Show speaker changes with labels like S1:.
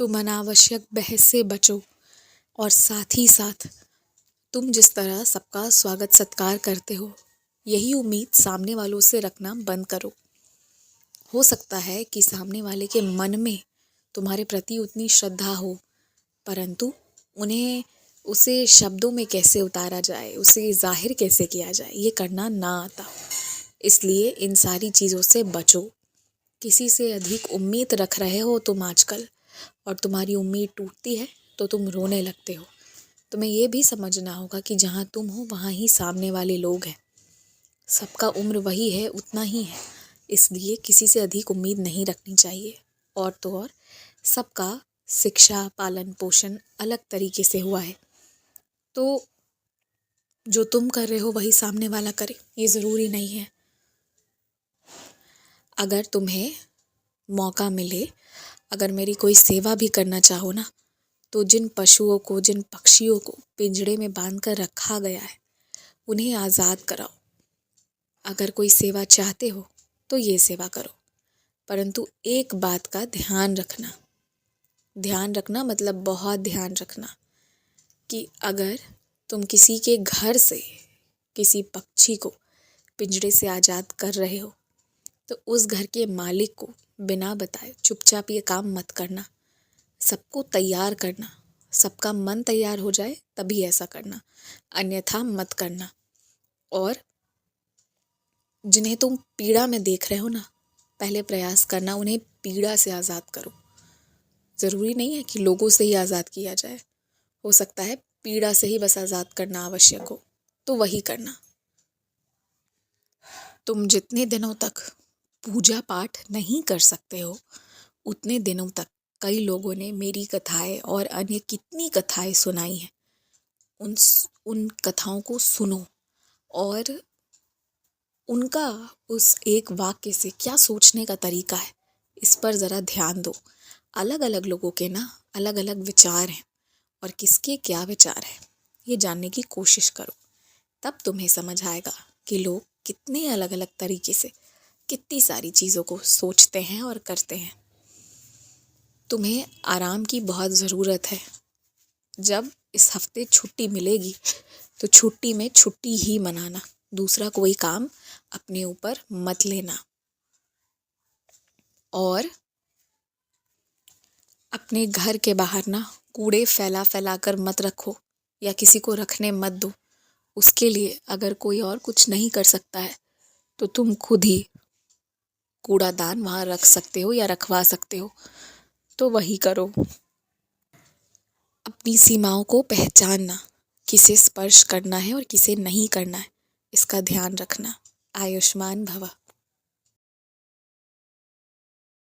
S1: तुम अनावश्यक बहस से बचो और साथ ही साथ तुम जिस तरह सबका स्वागत सत्कार करते हो, यही उम्मीद सामने वालों से रखना बंद करो। हो सकता है कि सामने वाले के मन में तुम्हारे प्रति उतनी श्रद्धा हो, परंतु उन्हें उसे शब्दों में कैसे उतारा जाए, उसे जाहिर कैसे किया जाए, ये करना ना आता हो। इसलिए इन सारी चीज़ों से बचो। किसी से अधिक उम्मीद रख रहे हो तुम आजकल, और तुम्हारी उम्मीद टूटती है तो तुम रोने लगते हो। तुम्हें ये भी समझना होगा कि जहाँ तुम हो वहाँ ही सामने वाले लोग हैं। सबका उम्र वही है, उतना ही है, इसलिए किसी से अधिक उम्मीद नहीं रखनी चाहिए। और तो और सबका शिक्षा पालन पोषण अलग तरीके से हुआ है, तो जो तुम कर रहे हो वही सामने वाला करे, ये ज़रूरी नहीं है। अगर तुम्हें मौका मिले, अगर मेरी कोई सेवा भी करना चाहो ना, तो जिन पशुओं को, जिन पक्षियों को पिंजड़े में बांध कर रखा गया है, उन्हें आज़ाद कराओ। अगर कोई सेवा चाहते हो तो ये सेवा करो, परंतु एक बात का ध्यान रखना। ध्यान रखना मतलब बहुत ध्यान रखना कि अगर तुम किसी के घर से किसी पक्षी को पिंजड़े से आज़ाद कर रहे हो, तो उस घर के मालिक को बिना बताए चुपचाप ये काम मत करना। सबको तैयार करना, सबका मन तैयार हो जाए तभी ऐसा करना, अन्यथा मत करना। और जिन्हें तुम पीड़ा में देख रहे हो ना, पहले प्रयास करना उन्हें पीड़ा से आज़ाद करो। ज़रूरी नहीं है कि लोगों से ही आज़ाद किया जाए, हो सकता है पीड़ा से ही बस आज़ाद करना आवश्यक हो, तो वही करना। तुम जितने दिनों तक पूजा पाठ नहीं कर सकते हो, उतने दिनों तक कई लोगों ने मेरी कथाएं और अन्य कितनी कथाएं सुनाई हैं। उन कथाओं को सुनो और उनका उस एक वाक्य से क्या सोचने का तरीका है, इस पर ज़रा ध्यान दो। अलग अलग लोगों के ना अलग अलग विचार हैं, और किसके क्या विचार है ये जानने की कोशिश करो। तब तुम्हें समझ आएगा कि लोग कितने अलग अलग तरीके से कितनी सारी चीज़ों को सोचते हैं और करते हैं। तुम्हें आराम की बहुत ज़रूरत है। जब इस हफ्ते छुट्टी मिलेगी तो छुट्टी में छुट्टी ही मनाना, दूसरा कोई काम अपने ऊपर मत लेना। और अपने घर के बाहर ना कूड़े फैला फैला कर मत रखो, या किसी को रखने मत दो। उसके लिए अगर कोई और कुछ नहीं कर सकता है तो तुम खुद ही कूड़ादान वहाँ रख सकते हो या रखवा सकते हो, तो वही करो। अपनी सीमाओं को पहचानना, किसे स्पर्श करना है और किसे नहीं करना है, इसका ध्यान रखना। आयुष्मान भव।